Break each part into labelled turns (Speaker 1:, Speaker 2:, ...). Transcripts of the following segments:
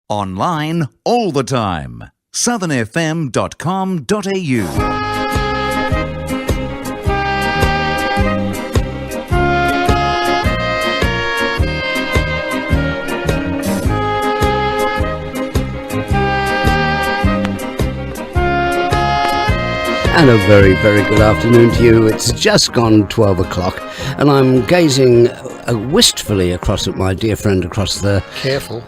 Speaker 1: Online all the time. SouthernFM.com.au.
Speaker 2: And a very, very good afternoon to you. It's just gone 12 o'clock and I'm gazing wistfully across at my dear friend across the...
Speaker 3: Careful.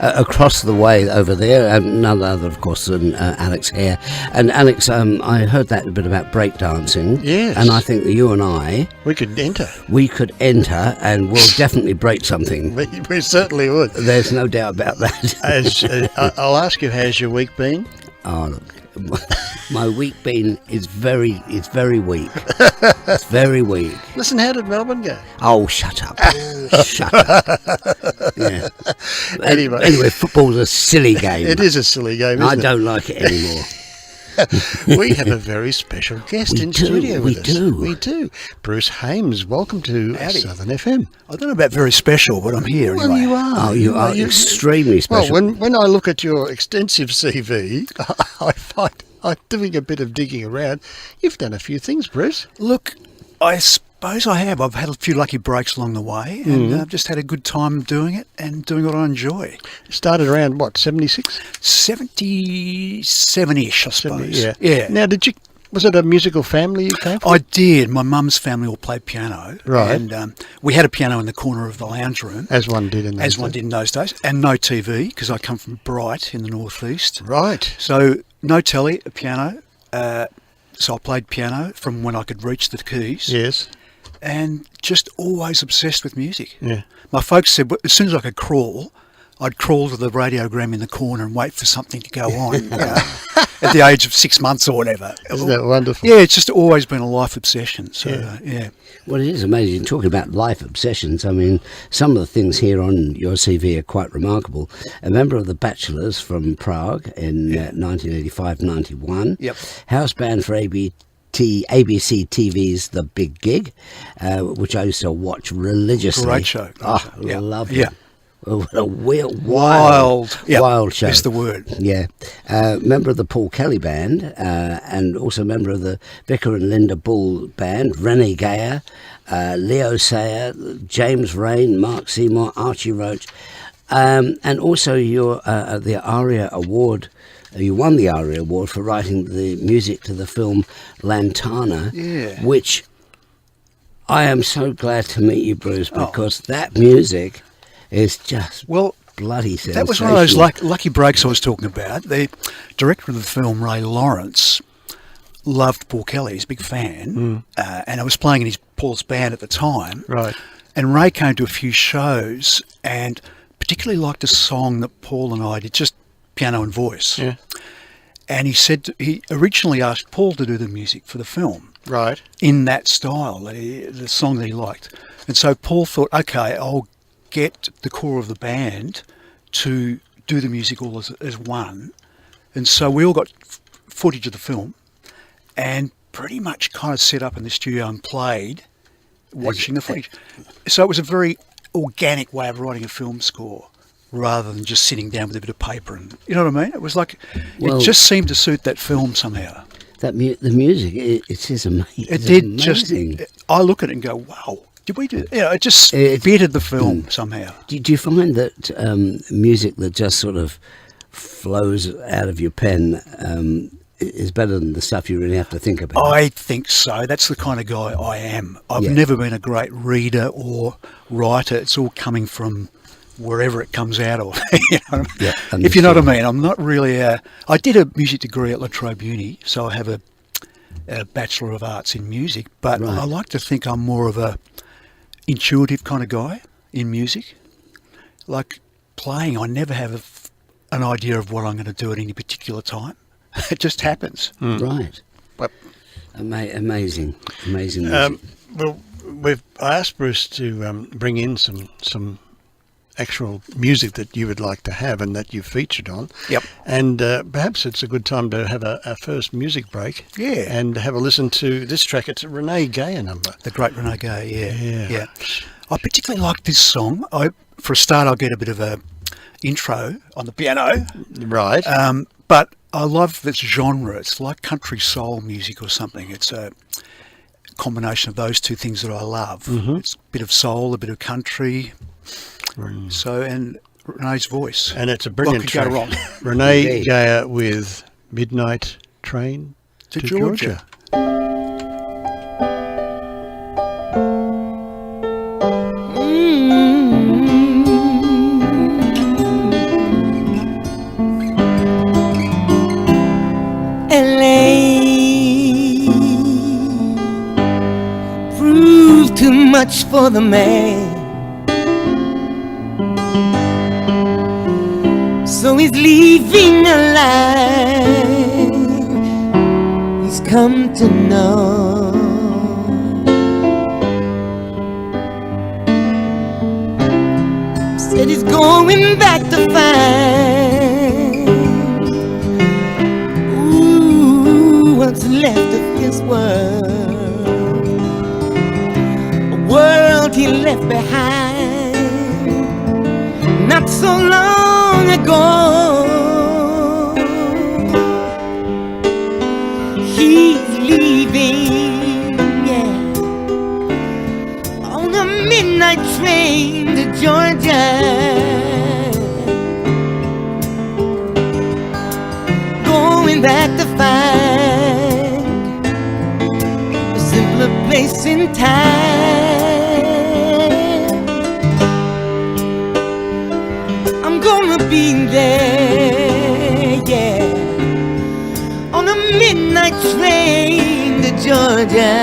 Speaker 2: Across the way over there, and none other, of course, than Alex here. And Alex, I heard that a bit about breakdancing.
Speaker 3: Yes.
Speaker 2: And I think that you and I...
Speaker 3: We could enter
Speaker 2: and we'll definitely break something.
Speaker 3: We certainly would.
Speaker 2: There's no doubt about that.
Speaker 3: I'll ask you, how's your week been?
Speaker 2: Oh, look. My week is very weak. It's very weak.
Speaker 3: Listen, how did Melbourne go?
Speaker 2: Oh, shut up. Shut up. Yeah. Anyway, football's a silly game.
Speaker 3: It is a silly game, isn't it?
Speaker 2: I don't like it anymore.
Speaker 3: We have a very special guest in studio with us. We do. Bruce Haymes, welcome to Southern FM.
Speaker 4: I don't know about very special, but I'm here anyway.
Speaker 3: Well, you are.
Speaker 2: Oh, you are extremely special.
Speaker 3: Well, when I look at your extensive CV, I find I'm doing a bit of digging around. You've done a few things, Bruce.
Speaker 4: Look, I suppose I have. I've had a few lucky breaks along the way, and I've just had a good time doing it and doing what I enjoy.
Speaker 3: Started around, what, 76?
Speaker 4: 77-ish, I suppose.
Speaker 3: Yeah. Now, was it a musical family you came from?
Speaker 4: I did. My mum's family all played piano.
Speaker 3: Right.
Speaker 4: And we had a piano in the corner of the lounge room.
Speaker 3: As one did in
Speaker 4: those days. And no TV, because I come from Bright in the northeast.
Speaker 3: Right.
Speaker 4: So no telly, a piano. So I played piano from when I could reach the keys.
Speaker 3: Yes.
Speaker 4: And just always obsessed with music.
Speaker 3: Yeah.
Speaker 4: My folks said as soon as I could crawl, I'd crawl to the radiogram in the corner and wait for something to go on at the age of 6 months or whatever.
Speaker 3: Isn't that wonderful?
Speaker 4: Yeah, it's just always been a life obsession. So, yeah.
Speaker 2: Well, it is amazing. Talking about life obsessions, I mean, some of the things here on your CV are quite remarkable. A member of the Bachelors from Prague in 1985-91.
Speaker 4: Yep.
Speaker 2: House band for ABC TV's The Big Gig, which I used to watch religiously.
Speaker 4: Great show.
Speaker 2: Love it.
Speaker 4: Yeah.
Speaker 2: What a wild show.
Speaker 4: That's the word.
Speaker 2: Yeah. Member of the Paul Kelly Band, and also member of the Vicar and Linda Bull Band, Renee Geyer, Leo Sayer, James Rain, Mark Seymour, Archie Roach, and also you're the A.R.I.A award. You won the A.R.I.A award for writing the music to the film Lantana, which I am so glad to meet you, Bruce, because that music is just bloody sensational.
Speaker 4: That was one of those lucky breaks I was talking about. The director of the film, Ray Lawrence, loved Paul Kelly. He's a big fan, and I was playing in Paul's band at the time.
Speaker 3: Right.
Speaker 4: And Ray came to a few shows and particularly liked a song that Paul and I did, just piano and voice.
Speaker 3: Yeah.
Speaker 4: And he originally asked Paul to do the music for the film.
Speaker 3: Right.
Speaker 4: In that style, the song that he liked. And so Paul thought, okay, I'll get the core of the band to do the music all as one. And so we all got footage of the film and pretty much kind of set up in the studio and played watching the footage. So it was a very organic way of writing a film score rather than just sitting down with a bit of paper and, you know what I mean? It was like, it just seemed to suit that film somehow.
Speaker 2: The music, it is amazing.
Speaker 4: It did amazing. I look at it and go, wow. Did we do that? Yeah, it just fitted the film somehow.
Speaker 2: Do you find that music that just sort of flows out of your pen is better than the stuff you really have to think about?
Speaker 4: I think so. That's the kind of guy I am. I've never been a great reader or writer. It's all coming from wherever it comes out of. You know? If you know what I mean. I'm not really I did a music degree at La Trobe Uni, so I have a Bachelor of Arts in music, but I like to think I'm more of a intuitive kind of guy in music. Like playing, I never have an idea of what I'm going to do at any particular time. It just happens.
Speaker 2: Right.
Speaker 3: But
Speaker 2: amazing music.
Speaker 3: Well, I asked Bruce to bring in some actual music that you would like to have and that you've featured on.
Speaker 4: Yep.
Speaker 3: And perhaps it's a good time to have a first music break.
Speaker 4: Yeah.
Speaker 3: And have a listen to this track. It's a Renee Geyer number.
Speaker 4: The great Renee Geyer, yeah. I particularly like this song. For a start, I'll get a bit of a intro on the piano.
Speaker 3: Right.
Speaker 4: But I love this genre. It's like country soul music or something. It's a combination of those two things that I love. It's a bit of soul, a bit of country. So, and Renee's voice.
Speaker 3: And it's a brilliant
Speaker 4: What could
Speaker 3: track.
Speaker 4: go wrong?
Speaker 3: Renee Gayer with Midnight Train
Speaker 4: To Georgia.
Speaker 5: Too much for the man, so he's leaving a life he's come to know. Said he's going back to find what's left of his world. World he left behind not so long ago. He's leaving, yeah, on a midnight train to Georgia, going back to find a simpler place in time. Be there, yeah, on a midnight train to Georgia.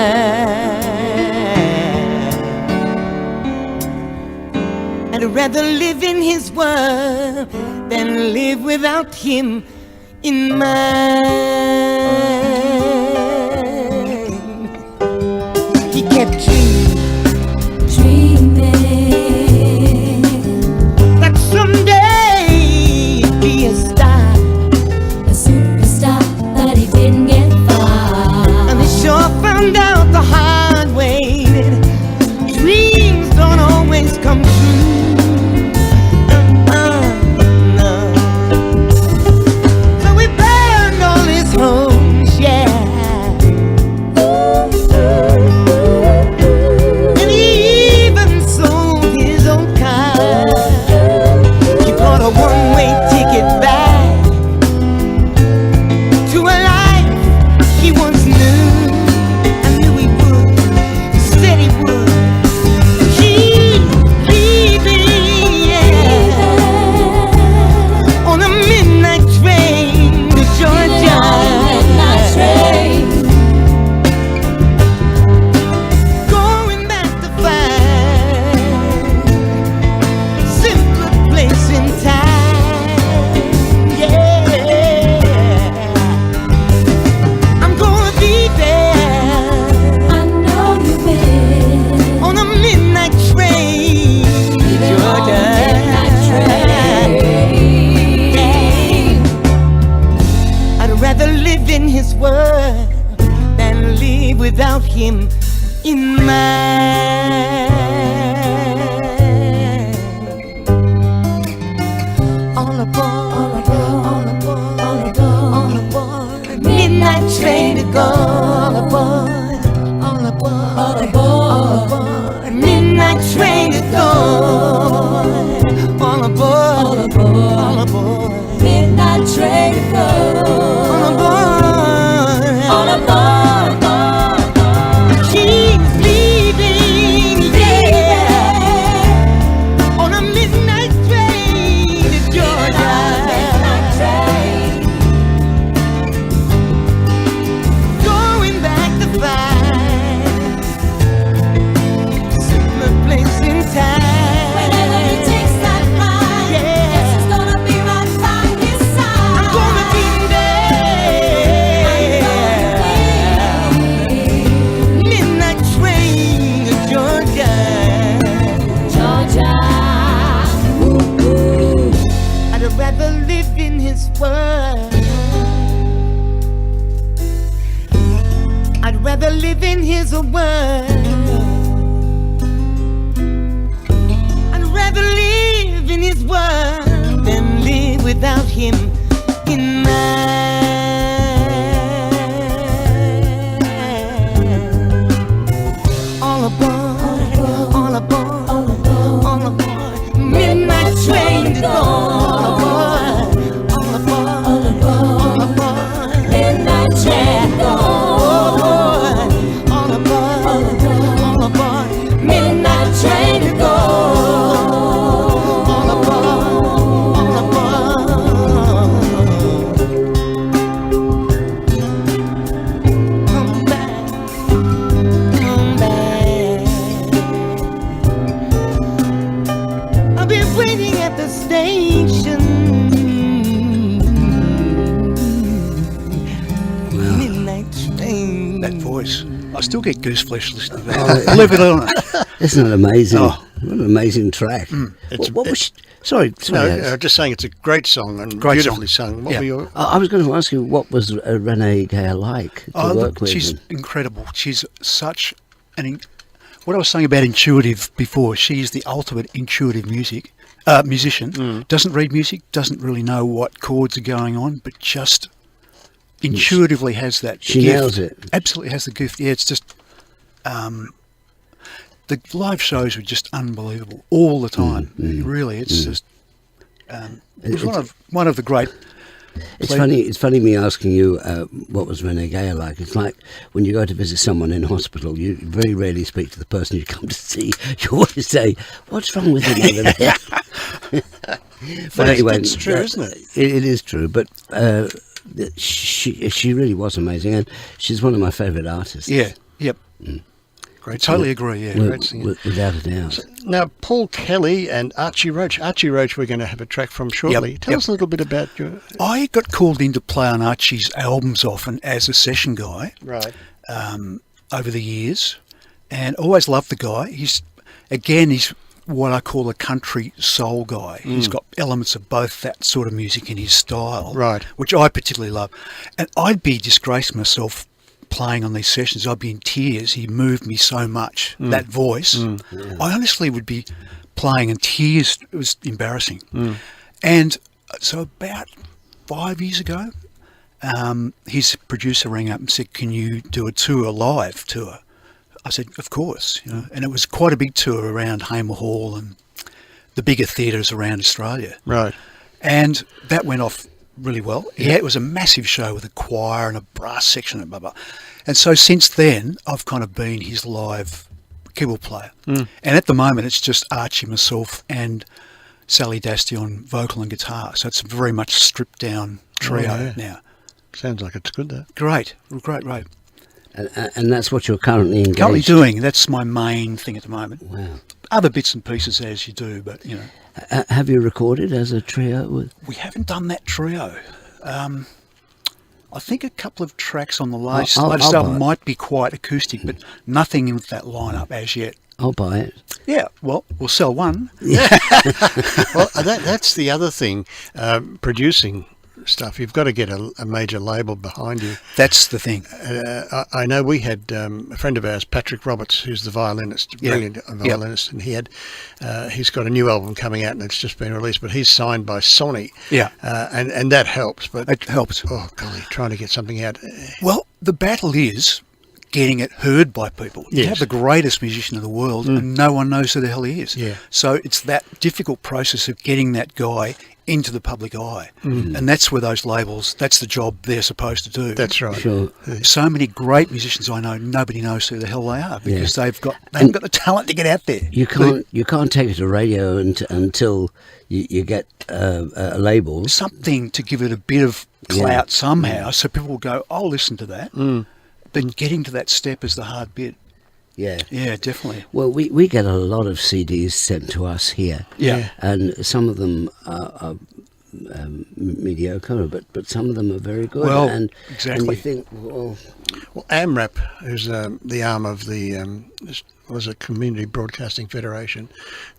Speaker 5: I'd rather live in his world than live without him in mine. He kept dreaming that someday be a star,
Speaker 6: a superstar, but he didn't get far.
Speaker 5: And he sure found out the hard way that dreams don't always come true. No. So he burned all his homes, yeah, and he even sold his own car. He bought a one-way ticket back to a life he once knew. I knew he would, he said he would. He's leaving, yeah, on a midnight train to Georgia.
Speaker 6: Midnight train.
Speaker 5: Going back to find simpler place in time. Yeah, I'm gonna be there
Speaker 6: I know you will.
Speaker 5: on a midnight train to Georgia.
Speaker 6: Midnight train.
Speaker 5: I'd rather live in his world than live without him in mine. All aboard, all aboard, all aboard, all aboard, all aboard. Midnight train to go. All aboard, all aboard, all aboard, all aboard. Midnight train to go. All aboard, all aboard, all aboard.
Speaker 6: Midnight train to go.
Speaker 5: All aboard,
Speaker 6: All aboard,
Speaker 5: He's leaving, yeah, on a midnight train to Georgia.
Speaker 6: midnight train.
Speaker 5: Going back to find a simpler place in time.
Speaker 6: Whenever he takes that ride,
Speaker 5: Yeah.
Speaker 6: yes, it's gonna be right by his side.
Speaker 5: I'm gonna be there. Midnight train to Georgia.
Speaker 6: Georgia. Ooh.
Speaker 5: I'd rather live in his world. I'd rather live in his world. I'd rather live in his world than him in mind. All aboard, all aboard, all aboard, midnight train to go. All aboard, all aboard, all aboard, midnight train to go. All aboard, all aboard, midnight train to go. All aboard, all aboard. Come back, come back. I've been waiting at the station. Midnight train.
Speaker 4: That voice. I still get goose flesh listening to that. Believe it or not.
Speaker 2: Isn't it amazing?
Speaker 4: Oh.
Speaker 2: What an amazing track. What was... Sorry.
Speaker 3: No, just saying it's a great song and
Speaker 4: Great
Speaker 3: beautifully
Speaker 4: song.
Speaker 3: sung. What
Speaker 4: Yeah.
Speaker 3: were your...
Speaker 2: I was going to ask you, what was Renee Gaya like to work
Speaker 4: Look,
Speaker 2: with?
Speaker 4: she's incredible. She's such what I was saying about intuitive before, she's the ultimate intuitive musician. Doesn't read music, doesn't really know what chords are going on, but just intuitively has that
Speaker 2: She
Speaker 4: gift.
Speaker 2: nails it.
Speaker 4: Absolutely has the gift. Yeah, it's just the live shows were just unbelievable all the time. Really, it's just it was one of the great.
Speaker 2: It's funny me asking you what was Renee Gaya like. It's like when you go to visit someone in hospital, you very rarely speak to the person you come to see. You always say, "What's wrong with him over there?" But anyway,
Speaker 3: it's true, isn't it?
Speaker 2: It is true, but she really was amazing, and she's one of my favourite artists.
Speaker 4: Yeah, yep.
Speaker 3: Great
Speaker 4: Totally
Speaker 3: singer.
Speaker 4: agree. Yeah.
Speaker 3: Great singer.
Speaker 2: Without a doubt.
Speaker 3: Now, Paul Kelly and A.R.I.A. we're going to have a track from shortly. Tell us a little bit about your...
Speaker 4: I got called in to play on A.R.I.A.'s albums often as a session guy.
Speaker 3: Right.
Speaker 4: Over the years, and always loved the guy. He's what I call a country soul guy. He's got elements of both that sort of music in his style,
Speaker 3: Right.
Speaker 4: which I particularly love. And I'd be disgracing myself playing on these sessions. I'd be in tears. He moved me so much, that voice. I honestly would be playing in tears. It was embarrassing. And so about 5 years ago, his producer rang up and said, "Can you do a live tour?" I said, "Of course." And it was quite a big tour around Haymes Hall and the bigger theatres around Australia.
Speaker 3: Right.
Speaker 4: And that went off really well. Yeah, it was a massive show with a choir and a brass section and blah, blah. And so since then, I've kind of been his live keyboard player. And at the moment, it's just A.R.I.A., myself, and Sally Dasty on vocal and guitar. So it's a very much stripped down trio now.
Speaker 3: Sounds like it's good, though.
Speaker 4: Great.
Speaker 2: And that's what you're currently engaged.
Speaker 4: Currently doing. That's my main thing at the moment.
Speaker 2: Wow.
Speaker 4: Other bits and pieces as you do, but
Speaker 2: Have you recorded as a trio with?
Speaker 4: we haven't done that trio. I think a couple of tracks on the latest
Speaker 2: I'll
Speaker 4: album
Speaker 2: buy it.
Speaker 4: might be quite acoustic, but nothing in that lineup as yet.
Speaker 2: I'll buy it.
Speaker 4: Yeah, well, we'll sell one.
Speaker 3: Well, that's the other thing, producing stuff. You've got to get a major label behind you.
Speaker 4: That's the thing.
Speaker 3: I know we had a friend of ours, Patrick Roberts, who's the violinist, brilliant violinist, and he's got a new album coming out and it's just been released, but he's signed by Sony.
Speaker 4: Yeah.
Speaker 3: And that helps. But
Speaker 4: It helps.
Speaker 3: oh golly, trying to get something out.
Speaker 4: Well, the battle is getting it heard by people. You
Speaker 3: Yes.
Speaker 4: have the greatest musician in the world and no one knows who the hell he is.
Speaker 3: Yeah.
Speaker 4: So it's that difficult process of getting that guy into the public eye. And that's where those labels, that's the job they're supposed to do.
Speaker 3: That's right.
Speaker 2: Sure.
Speaker 4: So many great musicians I know, nobody knows who the hell they are because they haven't got the talent to get out there.
Speaker 2: You can't take it to radio until you get a label.
Speaker 4: Something to give it a bit of clout somehow, so people will go, "I'll listen to that." But getting to that step is the hard bit.
Speaker 2: Yeah.
Speaker 4: Yeah, definitely.
Speaker 2: Well, we get a lot of CDs sent to us here.
Speaker 4: Yeah.
Speaker 2: And some of them are mediocre, but some of them are very good.
Speaker 4: Well,
Speaker 2: and
Speaker 4: exactly.
Speaker 2: And you think, well,
Speaker 3: Well, AMRAP, who's the arm of the was a Community Broadcasting Federation,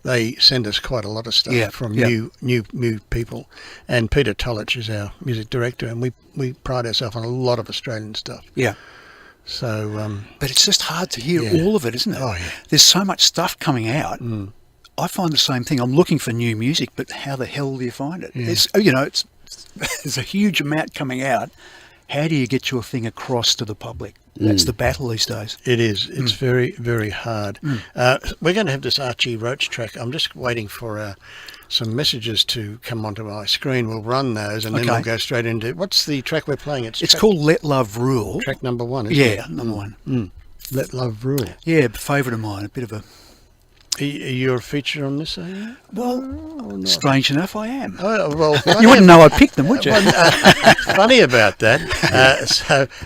Speaker 3: they send us quite a lot of stuff from new people. And Peter Tollich is our music director, and we pride ourselves on a lot of Australian stuff.
Speaker 4: Yeah.
Speaker 3: So,
Speaker 4: But it's just hard to hear all of it, isn't it?
Speaker 3: Oh, yeah.
Speaker 4: There's so much stuff coming out. I find the same thing. I'm looking for new music, but how the hell do you find it?
Speaker 3: Yeah.
Speaker 4: It's there's a huge amount coming out. How do you get your thing across to the public? That's the battle these days.
Speaker 3: It is. It's very, very hard. We're going to have this Archie Roach track. I'm just waiting for some messages to come onto my screen. We'll run those and then we'll go straight into... What's the track we're playing?
Speaker 4: It's called Let Love Rule.
Speaker 3: Track number 1, isn't it?
Speaker 4: Yeah, number 1.
Speaker 3: Let Love Rule.
Speaker 4: Yeah, favourite of mine, a bit of a...
Speaker 3: Are you a feature on this, are you?
Speaker 4: Well, strange enough, I am.
Speaker 3: Oh, well,
Speaker 4: you wouldn't know I picked them, would you?
Speaker 3: Funny about that.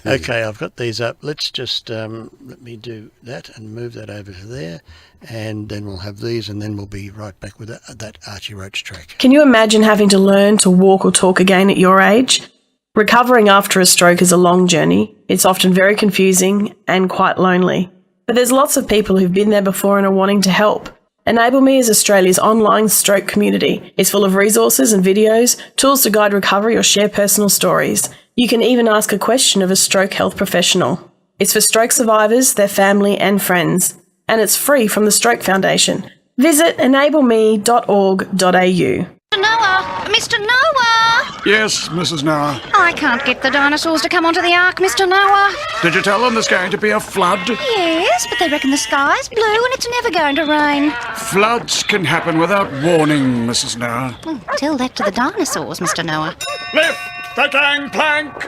Speaker 3: Okay, I've got these up. Let's just let me do that and move that over to there, and then we'll have these, and then we'll be right back with that Archie Roach track.
Speaker 7: Can you imagine having to learn to walk or talk again at your age? Recovering after a stroke is a long journey. It's often very confusing and quite lonely. But there's lots of people who've been there before and are wanting to help. Enable Me is Australia's online stroke community. It's full of resources and videos, tools to guide recovery or share personal stories. You can even ask a question of a stroke health professional. It's for stroke survivors, their family and friends. And it's free from the Stroke Foundation. Visit enableme.org.au.
Speaker 8: Mr. Noah!
Speaker 9: Yes, Mrs. Noah.
Speaker 8: I can't get the dinosaurs to come onto the Ark, Mr. Noah.
Speaker 9: Did you tell them there's going to be a flood?
Speaker 8: Yes, but they reckon the sky's blue and it's never going to rain.
Speaker 9: Floods can happen without warning, Mrs. Noah.
Speaker 8: Oh, tell that to the dinosaurs, Mr. Noah.
Speaker 9: Lift the gangplank!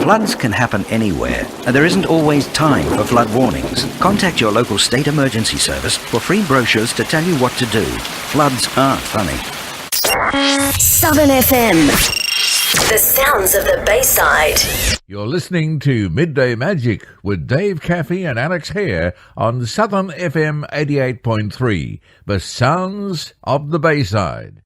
Speaker 10: Floods can happen anywhere, and there isn't always time for flood warnings. Contact your local state emergency service for free brochures to tell you what to do. Floods aren't funny.
Speaker 5: Southern FM. The sounds of the Bayside.
Speaker 11: You're listening to Midday Magic with Dave Caffey and Alex Hare on Southern FM 88.3. The sounds of the Bayside.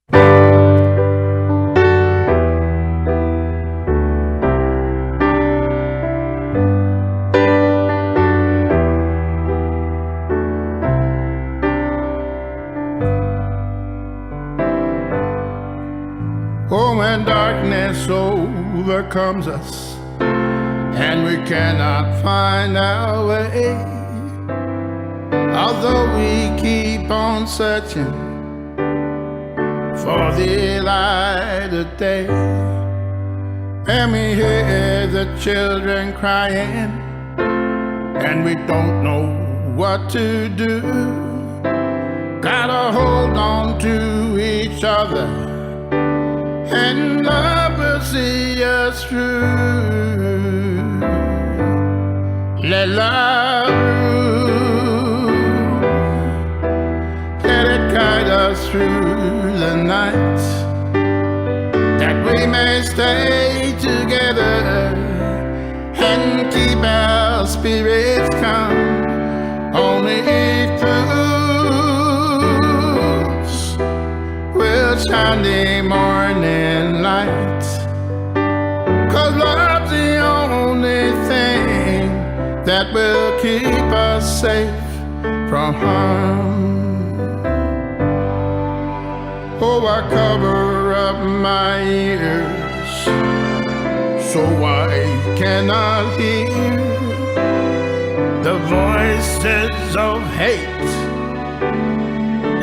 Speaker 12: Oh, when darkness overcomes us and we cannot find our way, although we keep on searching for the light of day, and we hear the children crying and we don't know what to do, gotta hold on to each other, and love will see us through. Let love rule. Let it guide us through the night, that we may stay together and keep our spirits calm. Only truths will shine the morning light, 'cause love's the only thing that will keep us safe from harm. Oh, I cover up my ears so I cannot hear the voices of hate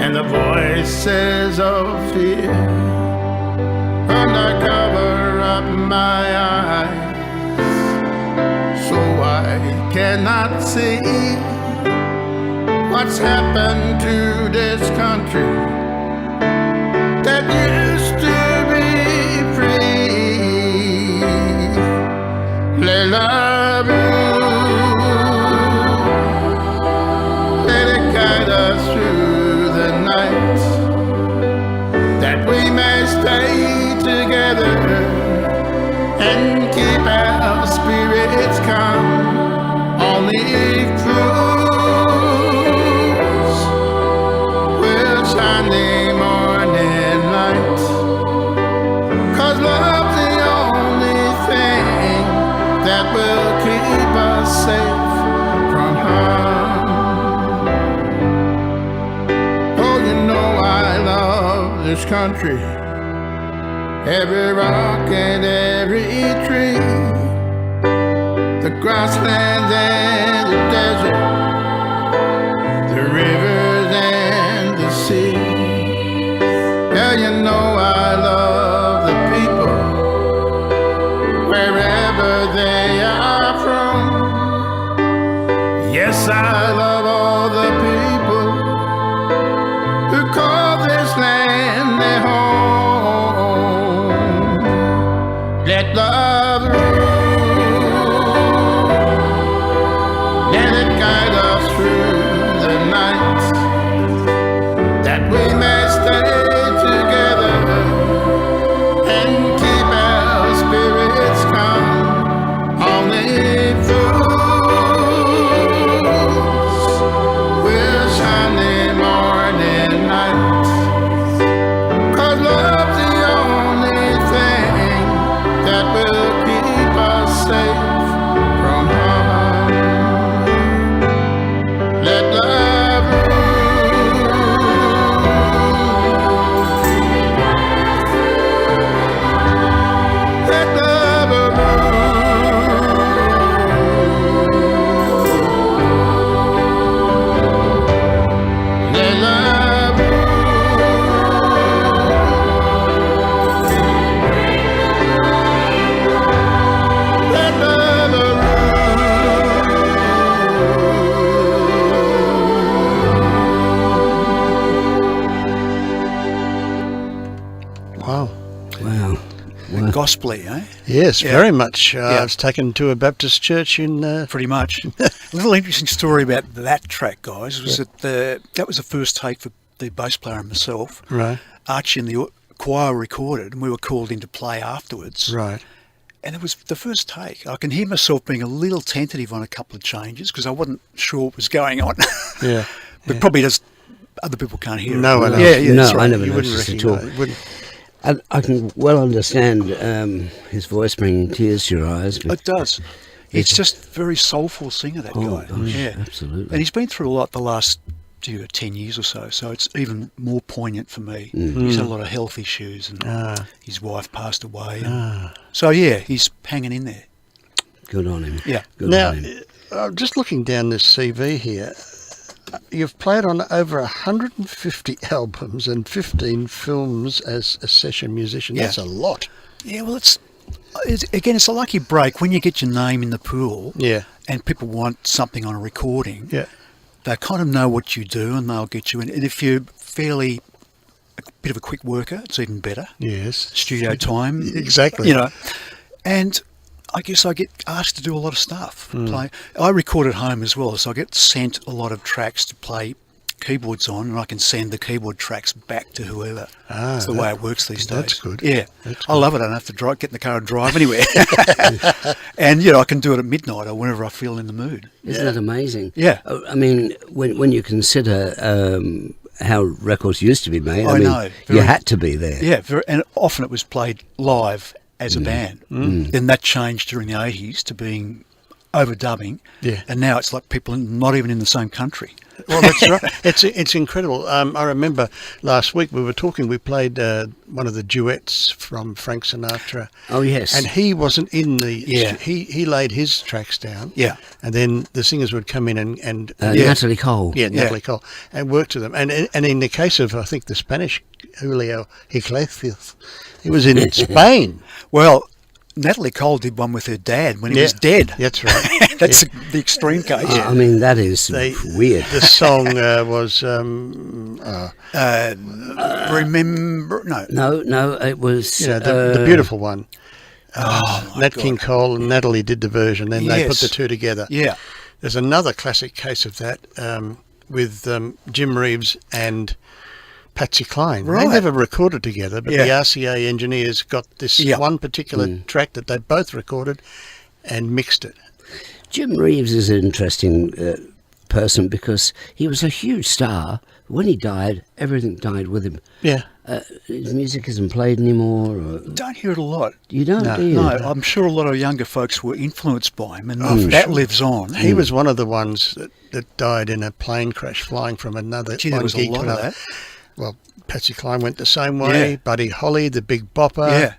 Speaker 12: and the voices of fear, and I cover up my eyes so I cannot see what's happened to this country that used to be free. Let love rule. Let it guide us through the night, that we may stay together and keep our spirits calm. Only truths will shine the morning light, 'cause love's the only thing that will keep us safe from harm. Oh, you know I love this country, every rock and every tree, the grasslands and the desert, the rivers and the sea. Yeah, you know I love the people
Speaker 2: Wow.
Speaker 4: Gospel-y, eh?
Speaker 3: Yes,
Speaker 4: Yeah.
Speaker 3: very much.
Speaker 4: Yeah.
Speaker 3: I was taken to a Baptist church in...
Speaker 4: Pretty much. A little interesting story about that track, guys, was that was the first take for the bass player and myself.
Speaker 3: Right.
Speaker 4: Archie and the choir recorded, and we were called in to play afterwards.
Speaker 3: Right.
Speaker 4: And it was the first take. I can hear myself being a little tentative on a couple of changes because I wasn't sure what was going on.
Speaker 3: Yeah.
Speaker 4: But probably just other people can't hear
Speaker 3: No
Speaker 4: it.
Speaker 3: one else.
Speaker 4: Yeah,
Speaker 2: no,
Speaker 4: that's right.
Speaker 2: I never
Speaker 3: You wouldn't
Speaker 2: noticed at all.
Speaker 3: recognise.
Speaker 2: I can well understand his voice bringing tears to your eyes. But
Speaker 4: It does. He's just a very soulful singer, that guy.
Speaker 2: Gosh,
Speaker 4: Yeah,
Speaker 2: absolutely.
Speaker 4: And he's been through a lot the last 10 years or so it's even more poignant for me. He's had a lot of health issues, and his wife passed away. So, yeah, he's hanging in there.
Speaker 2: Good on him.
Speaker 4: Yeah.
Speaker 2: Good
Speaker 3: Now,
Speaker 2: on him.
Speaker 3: just looking down this CV here, you've played on over 150 albums and 15 films as a session musician.
Speaker 4: Yeah.
Speaker 3: That's a lot.
Speaker 4: Yeah, well, it's a lucky break when you get your name in the pool.
Speaker 3: Yeah.
Speaker 4: And people want something on a recording.
Speaker 3: Yeah.
Speaker 4: They kind of know what you do, and they'll get you in. And if you're fairly a bit of a quick worker, it's even better.
Speaker 3: Yes.
Speaker 4: Studio time.
Speaker 3: Exactly.
Speaker 4: You know. And I guess I get asked to do a lot of stuff. Play. I record at home as well, so I get sent a lot of tracks to play keyboards on, and I can send the keyboard tracks back to whoever. That's the way it works these days.
Speaker 3: That's good.
Speaker 4: Yeah,
Speaker 3: That's
Speaker 4: I love it. I don't have to get in the car and drive anywhere. And I can do it at midnight or whenever I feel in the mood.
Speaker 2: Isn't that amazing?
Speaker 4: Yeah.
Speaker 2: I mean, when you consider how records used to be made,
Speaker 4: I know.
Speaker 2: you had to be there.
Speaker 4: Yeah, and often it was played live as a band. Then that changed during the 80s to being overdubbing.
Speaker 3: Yeah.
Speaker 4: And now it's like people not even in the same country.
Speaker 3: Well, that's right. It's incredible. I remember last week we played one of the duets from Frank Sinatra.
Speaker 2: Oh, yes.
Speaker 3: And he wasn't in the...
Speaker 4: Yeah.
Speaker 3: He laid his tracks down.
Speaker 4: Yeah.
Speaker 3: And then the singers would come in and
Speaker 2: Natalie Cole.
Speaker 3: Yeah, Natalie Cole. And work to them. And in the case of, I think, the Spanish Julio Iglesias, he was in Spain.
Speaker 4: Well, Natalie Cole did one with her dad when he was dead.
Speaker 3: That's right.
Speaker 4: That's the extreme case.
Speaker 2: I mean, that is weird.
Speaker 3: The song was...
Speaker 4: Remember...
Speaker 2: No, it was...
Speaker 3: the beautiful one. Nat
Speaker 4: God.
Speaker 3: King Cole and Natalie did the version, and they put
Speaker 4: Yes.
Speaker 3: the two together.
Speaker 4: Yeah.
Speaker 3: There's another classic case of that with Jim Reeves and Patsy Cline.
Speaker 4: Right.
Speaker 3: They never recorded together, but
Speaker 4: Yeah.
Speaker 3: the RCA engineers got this one particular track that they both recorded and mixed it.
Speaker 2: Jim Reeves is an interesting person because he was a huge star. When he died, everything died with him.
Speaker 3: Yeah.
Speaker 2: His music isn't played anymore.
Speaker 4: Don't hear it a lot.
Speaker 2: You don't, do you?
Speaker 4: No, I'm sure a lot of younger folks were influenced by him, and that lives on.
Speaker 3: He was one of the ones that died in a plane crash flying from another
Speaker 4: Gee, there was a
Speaker 3: gig to
Speaker 4: lot of
Speaker 3: another.
Speaker 4: that.
Speaker 3: Well, Patsy Cline went the same way.
Speaker 4: Yeah.
Speaker 3: Buddy Holly, the Big Bopper.
Speaker 4: Yeah.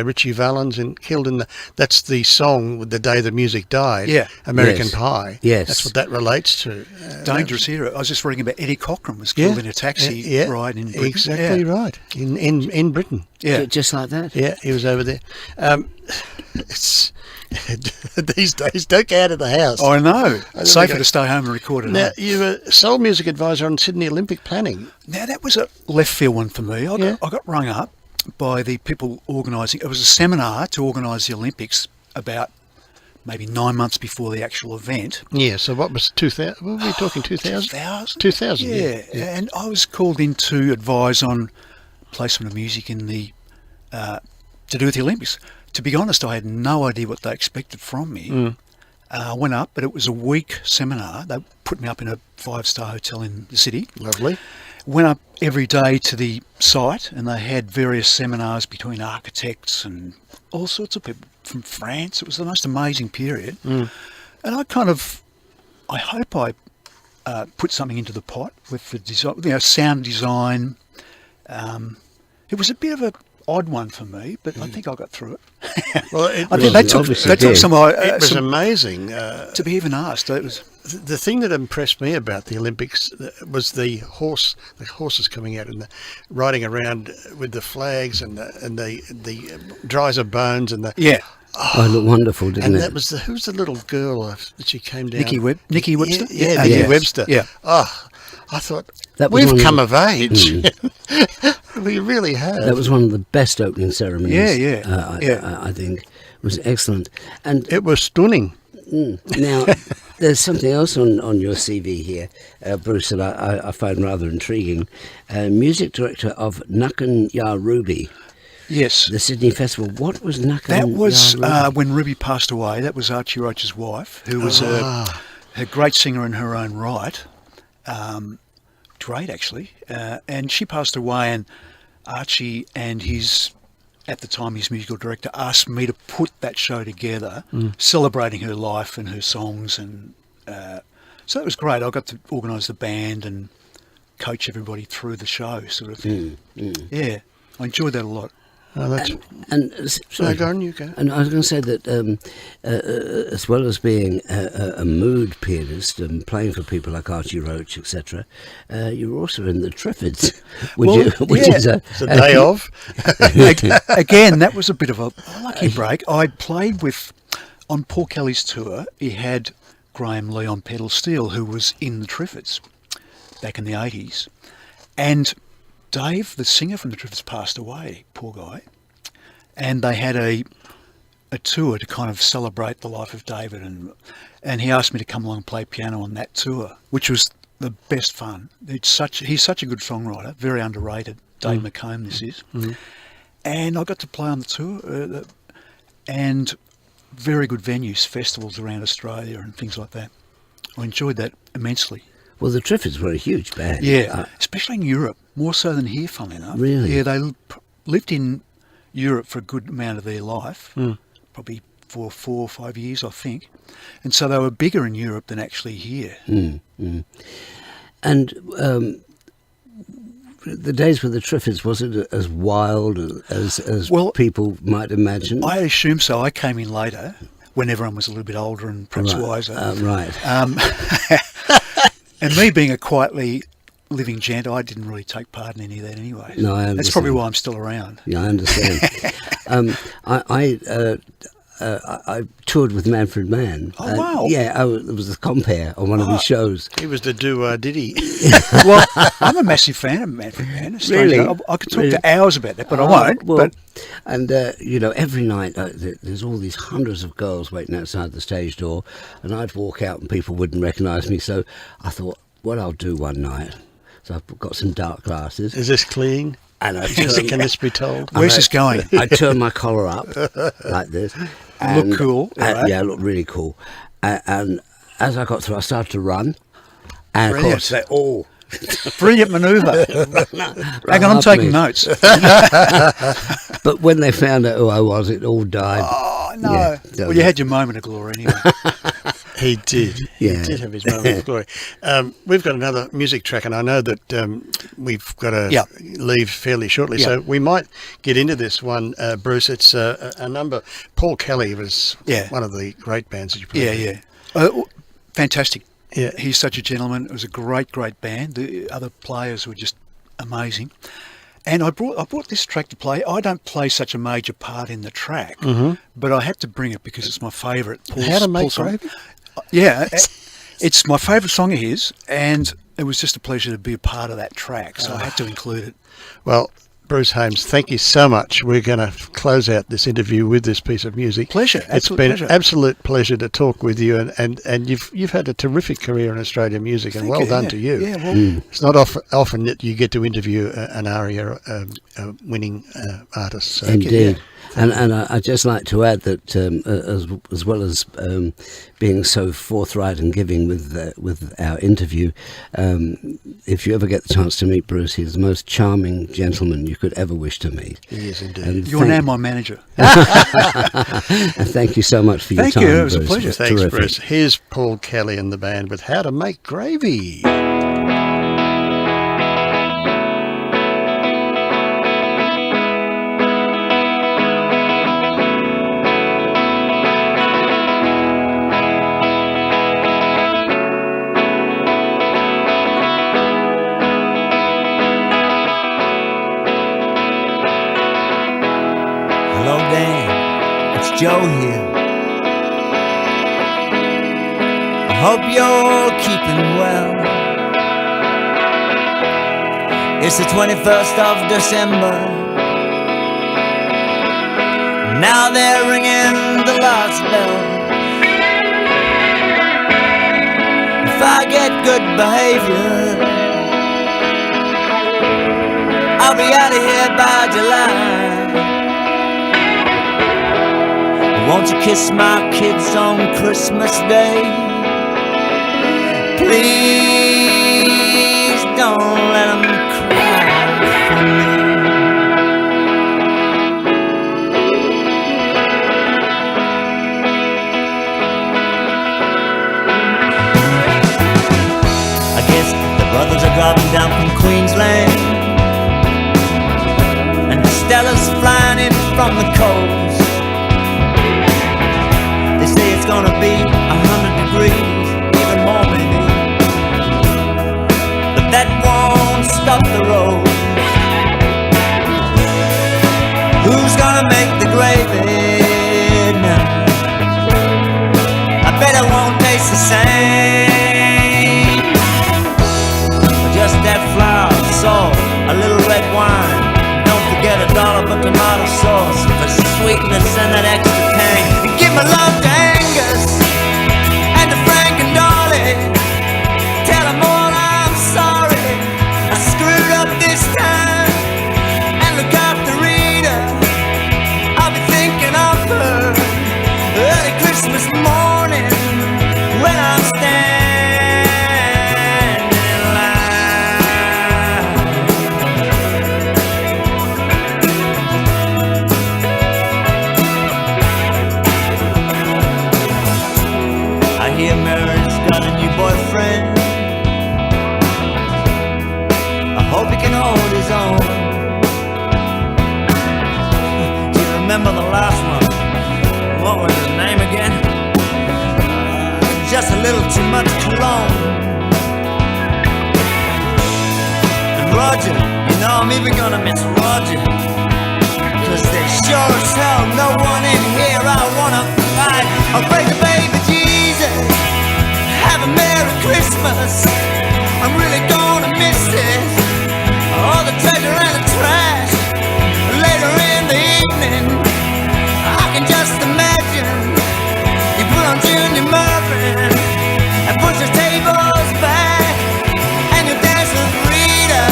Speaker 3: Richie Valens killed in the... That's the song with The Day the Music Died.
Speaker 4: Yeah.
Speaker 3: American
Speaker 2: Yes.
Speaker 3: Pie.
Speaker 2: Yes.
Speaker 3: That's what that relates to.
Speaker 4: Dangerous era. I was just reading about Eddie Cochran was killed in a taxi ride in Britain.
Speaker 3: Exactly right. In Britain.
Speaker 4: Yeah.
Speaker 2: Just like that.
Speaker 3: Yeah, he was over there. It's these days, don't go out of the house.
Speaker 4: I know.
Speaker 3: I
Speaker 4: It's safer to stay home and record it.
Speaker 3: Now, you were soul music advisor on Sydney Olympic planning.
Speaker 4: Now, that was a left field one for me. I got rung up by the people organising. It was a seminar to organise the Olympics about maybe 9 months before the actual event.
Speaker 3: Yeah, so what was 2000? What were we talking, 2000? 2000,
Speaker 4: yeah. And I was called in to advise on placement of music in the to do with the Olympics. To be honest, I had no idea what they expected from me. I went up, but it was a week seminar. They put me up in a 5-star hotel in the city.
Speaker 3: Lovely.
Speaker 4: Went up every day to the site, and they had various seminars between architects and all sorts of people from France. It was the most amazing period. And I hope I put something into the pot with the design, sound design. It was a bit of an odd one for me, but I think I got through it.
Speaker 3: Well,
Speaker 4: I think that took some.
Speaker 3: It was amazing
Speaker 4: to be even asked. It was
Speaker 3: the thing that impressed me about the Olympics was the horses coming out and riding around with the flags and the dries of bones and the
Speaker 2: Oh, it looked wonderful, didn't it?
Speaker 3: And that was who's the little girl that she came down?
Speaker 4: Nikki Webster.
Speaker 3: Yeah, Nikki Webster.
Speaker 4: Yeah.
Speaker 3: Oh, I thought,
Speaker 2: That was
Speaker 3: we've come of age. We really have.
Speaker 2: That was one of the best opening ceremonies.
Speaker 4: Yeah.
Speaker 2: I think it was excellent, and
Speaker 3: it was stunning.
Speaker 2: Now, there's something else on your CV here, Bruce, that I find rather intriguing. Music director of Nuckin Ya Ruby.
Speaker 4: Yes.
Speaker 2: The Sydney Festival. What was Nuckin
Speaker 4: That was
Speaker 2: Ya Ruby?
Speaker 4: when Ruby passed away. That was Archie Roach's wife, who was a great singer in her own right. Great, actually. And she passed away, and Archie and at the time, his musical director asked me to put that show together, celebrating her life and her songs. And so it was great. I got to organise the band and coach everybody through the show, sort of thing. Yeah, I enjoyed that a lot.
Speaker 3: Oh, that's
Speaker 2: sorry,
Speaker 3: go on, you go.
Speaker 2: And I was going to say that as well as being a mood pianist and playing for people like Archie Roach, etc., you were also in the Triffids, which is a
Speaker 3: day of.
Speaker 4: Again, that was a bit of a lucky break. I played on Paul Kelly's tour. He had Graham Lee on pedal steel, who was in the Triffids back in the 80s, and Dave, the singer from the Triffids, passed away, poor guy, and they had a tour to kind of celebrate the life of David, and he asked me to come along and play piano on that tour, which was the best fun. He's such a good songwriter, very underrated. Dave McComb, this is, and I got to play on the tour, and very good venues, festivals around Australia and things like that. I enjoyed that immensely.
Speaker 2: Well, the Triffids were a huge band.
Speaker 4: Yeah, especially in Europe, more so than here, funnily enough.
Speaker 2: Really?
Speaker 4: Yeah, they lived in Europe for a good amount of their life, probably for 4 or 5 years, I think. And so they were bigger in Europe than actually here.
Speaker 2: And the days with the Triffids, was it as wild as people might imagine?
Speaker 4: I assume so. I came in later, when everyone was a little bit older and perhaps wiser.
Speaker 2: Right.
Speaker 4: And me being a quietly living gent, I didn't really take part in any of that anyway.
Speaker 2: No, I understand.
Speaker 4: That's probably why I'm still around.
Speaker 2: Yeah, I understand. I toured with Manfred Mann.
Speaker 4: Oh, wow.
Speaker 2: Yeah, it was a compare on one of his shows.
Speaker 3: He was the diddy.
Speaker 4: Well, I'm a massive fan of Manfred Mann.
Speaker 2: Really?
Speaker 4: I could talk for hours about that, but I won't.
Speaker 2: Well, and, every night there's all these hundreds of girls waiting outside the stage door, and I'd walk out and people wouldn't recognise me, so I thought, what I'll do one night, so I've got some dark glasses.
Speaker 3: Is this clean?
Speaker 2: And
Speaker 3: can this be told?
Speaker 4: Where's this going?
Speaker 2: I turned my collar up like this. And,
Speaker 4: look cool. Right?
Speaker 2: Yeah, look really cool. And as I got through, I started to run. And of course, they all...
Speaker 4: Brilliant manoeuvre. Hang on, I'm taking notes.
Speaker 2: But when they found out who I was, it all died.
Speaker 4: Oh, no.
Speaker 2: Yeah,
Speaker 4: well, you had your moment of glory anyway.
Speaker 3: He did.
Speaker 2: Yeah.
Speaker 3: He did have his moment of glory. We've got another music track, and I know that we've got to leave fairly shortly, so we might get into this one, Bruce. It's a number. Paul Kelly was one of the great bands that you played.
Speaker 4: Fantastic.
Speaker 3: Yeah.
Speaker 4: He's such a gentleman. It was a great, great band. The other players were just amazing. And I brought this track to play. I don't play such a major part in the track, but I had to bring it because it's my favourite.
Speaker 3: How to Make Gravy?
Speaker 4: Yeah, it's my favourite song of his, and it was just a pleasure to be a part of that track, so I had to include it.
Speaker 3: Well, Bruce Haymes, thank you so much. We're going to close out this interview with this piece of music.
Speaker 4: Pleasure.
Speaker 3: It's been an absolute pleasure to talk with you, and you've had a terrific career in Australian music, and well done to you.
Speaker 4: Yeah, well,
Speaker 3: it's not often that you get to interview an ARIA winning artist. So.
Speaker 2: Indeed. And I'd just like to add that as well as being so forthright and giving with our interview, if you ever get the chance to meet Bruce, he's the most charming gentleman you could ever wish to meet.
Speaker 3: He is indeed.
Speaker 2: And
Speaker 4: you're now my manager.
Speaker 2: And thank you so much for your time.
Speaker 4: Thank you. It was
Speaker 2: Bruce.
Speaker 4: a pleasure.
Speaker 3: Thanks,
Speaker 2: terrific.
Speaker 3: Bruce. Here's Paul Kelly and the band with How to Make Gravy.
Speaker 13: Hello, Dan. It's Joe here. I hope you're keeping well. It's the 21st of December. Now they're ringing the last bell. If I get good behavior, I'll be out of here by July. Won't you kiss my kids on Christmas Day? Please don't let them cry for me. I guess the brothers are driving down from Queensland, and Stella's flying in from the coast. They say it's gonna be 100 degrees, even more maybe, but that won't stop the road. Who's gonna make the gravy now? I bet it won't taste the same. Just that flour, salt, a little red wine. Don't forget $1 for tomato sauce for sweetness and that extra tang. And give my love to Angus and to Frank and Dolly. Tell them all I'm sorry, I screwed up this time. And look after Rita, I'll be thinking of her early Christmas morning when I'm standing in line. I hear Mary's got a new boyfriend. I hope he can hold his own. Do you remember the last one? What was his name again? Just a little too much cologne. And Roger, you know I'm even gonna miss Roger, 'cause there's sure as hell no one in here I wanna fight. I'll pray to baby Jesus, have a Merry Christmas. I'm really gonna miss this, all the treasure and the trash. Later in the evening, I can just imagine you put on Junior Murphy and push the tables back, and you dance with Rita.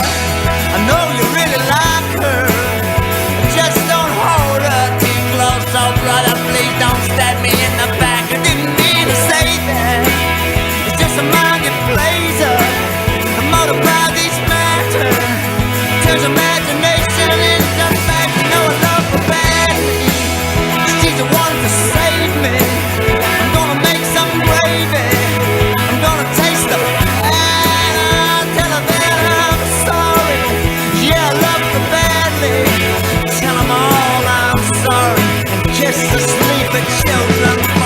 Speaker 13: I know you really like her, just don't hold her too close. Oh brother, please don't stab me in the back. I didn't mean to say that. It's just a mind that plays her. I multiply these matter, turns imagination into fact. You know I love her badly, she's the one to save me. I'm gonna make some gravy, I'm gonna taste the fat. I'll tell her that I'm sorry, yeah, I love her badly. Tell them all I'm sorry, and kiss the sleeping children.